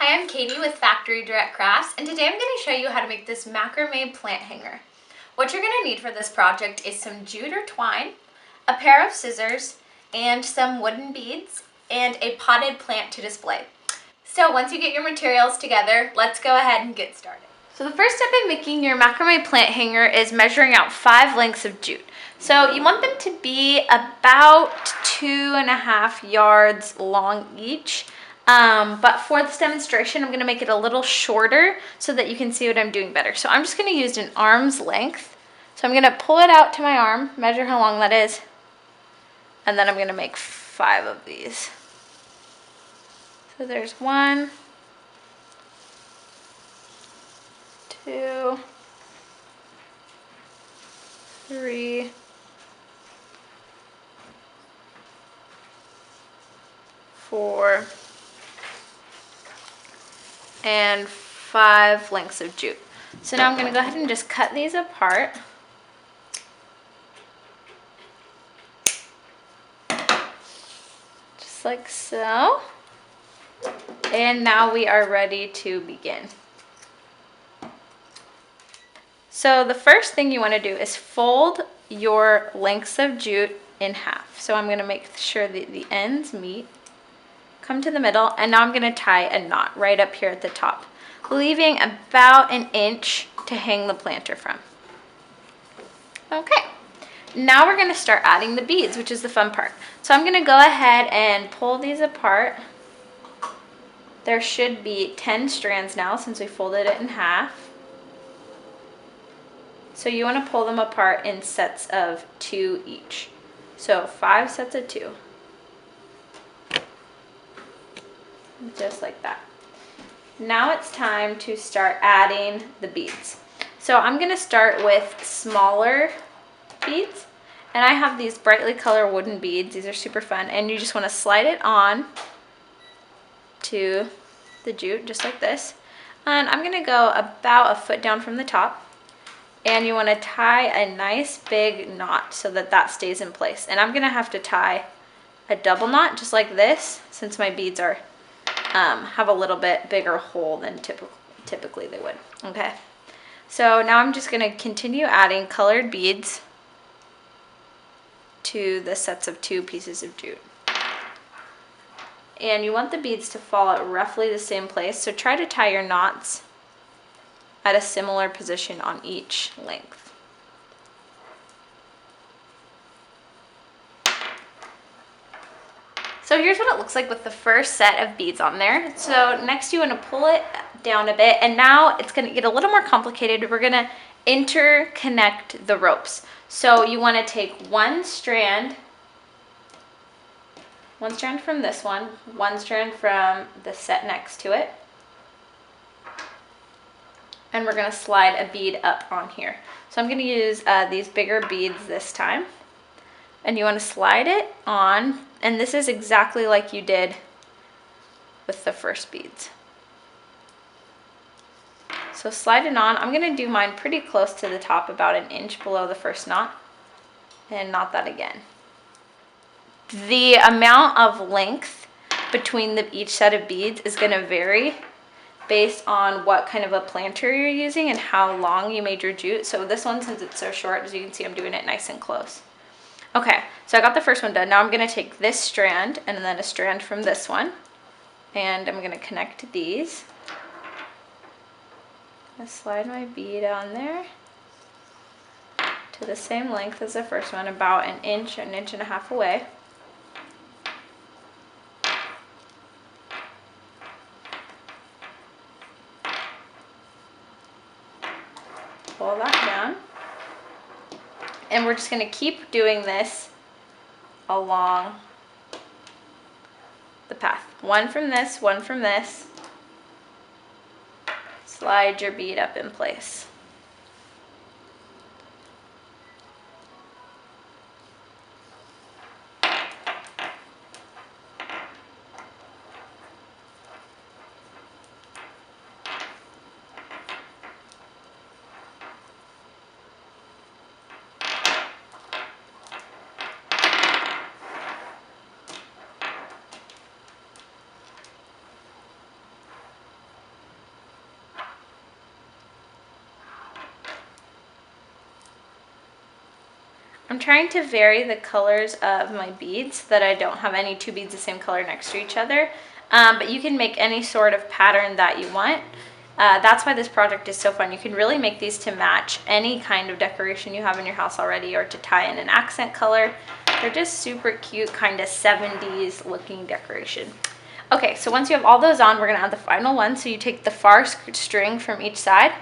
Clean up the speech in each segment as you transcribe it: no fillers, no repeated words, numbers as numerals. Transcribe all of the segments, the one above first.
Hi, I'm Katie with Factory Direct Crafts, and today I'm going to show you how to make this macrame plant hanger. What you're going to need for this project is some jute or twine, a pair of scissors, and some wooden beads, and a potted plant to display. So once you get your materials together, let's go ahead and get started. So the first step in making your macrame plant hanger is measuring out 5 lengths of jute. So you want them to be about 2.5 yards long each. But for this demonstration, I'm going to make it a little shorter so that you can see what I'm doing better. So I'm just going to use an arm's length. So I'm going to pull it out to my arm, measure how long that is, and then I'm going to make 5 of these. So there's 1, 2, 3, 4, and 5 lengths of jute. So now I'm going to go ahead and just cut these apart. Just like so. And now we are ready to begin. So the first thing you want to do is fold your lengths of jute in half. So I'm going to make sure that the ends meet. Come to the middle, and now I'm going to tie a knot right up here at the top, leaving about 1 inch to hang the planter from. Okay, now we're going to start adding the beads, which is the fun part. So I'm going to go ahead and pull these apart. There should be 10 strands now since we folded it in half. So you want to pull them apart in sets of 2 each. So 5 sets of 2. Just like that. Now it's time to start adding the beads. So I'm going to start with smaller beads, and I have these brightly colored wooden beads. These are super fun, and you just want to slide it on to the jute just like this. And I'm going to go about 1 foot down from the top, and you want to tie a nice big knot so that that stays in place. And I'm going to have to tie a double knot just like this since my beads are have a little bit bigger hole than typically they would. Okay, so now I'm just going to continue adding colored beads to the sets of 2 pieces of jute. And you want the beads to fall at roughly the same place, so try to tie your knots at a similar position on each length. So here's what it looks like with the first set of beads on there. So next you want to pull it down a bit, and now it's going to get a little more complicated. We're going to interconnect the ropes. So you want to take one strand from this one strand from the set next to it, and we're going to slide a bead up on here. So I'm going to use these bigger beads this time. And you want to slide it on, and this is exactly like you did with the first beads. So slide it on. I'm going to do mine pretty close to the top, about 1 inch below the first knot, and knot that again. The amount of length between each set of beads is going to vary based on what kind of a planter you're using and how long you made your jute. So this one, since it's so short, as you can see, I'm doing it nice and close. Okay, so I got the first one done. Now I'm going to take this strand and then a strand from this one, and I'm going to connect these. I'm going to slide my bead on there to the same length as the first one, about 1 inch, 1.5 inches away. Pull that down. And we're just going to keep doing this along the path. One from this, one from this. Slide your bead up in place. I'm trying to vary the colors of my beads so that I don't have any two beads the same color next to each other. But you can make any sort of pattern that you want. That's why this project is so fun. You can really make these to match any kind of decoration you have in your house already, or to tie in an accent color. They're just super cute, kind of 70s looking decoration. Okay, so once you have all those on, we're gonna add the final one. So you take the far string from each side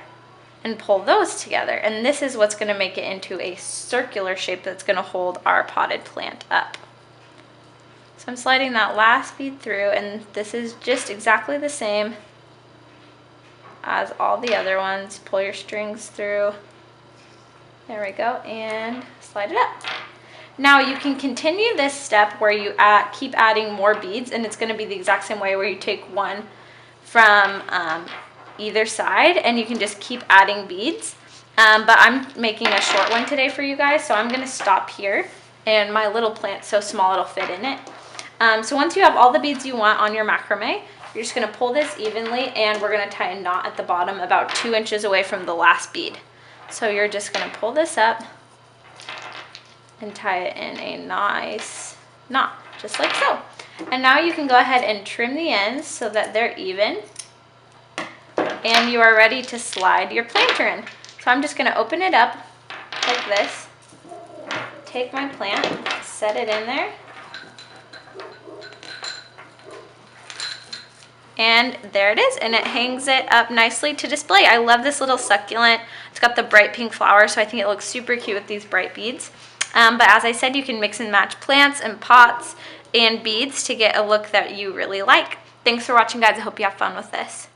and pull those together. And this is what's gonna make it into a circular shape that's gonna hold our potted plant up. So I'm sliding that last bead through, and this is just exactly the same as all the other ones. Pull your strings through. There we go, and slide it up. Now you can continue this step where you keep adding more beads, and it's going to be the exact same way where you take one from either side and you can just keep adding beads. But I'm making a short one today for you guys, so I'm going to stop here, and my little plant's so small it'll fit in it. So once you have all the beads you want on your macrame, you're just going to pull this evenly, and we're going to tie a knot at the bottom about 2 inches away from the last bead. So you're just going to pull this up and tie it in a nice knot, just like so. And now you can go ahead and trim the ends so that they're even, and you are ready to slide your planter in. So I'm just going to open it up like this, take my plant, set it in there, and there it is, and it hangs it up nicely to display. I love this little succulent. It's got the bright pink flower, so I think it looks super cute with these bright beads. But as I said, you can mix and match plants and pots and beads to get a look that you really like. Thanks for watching, guys. I hope you have fun with this.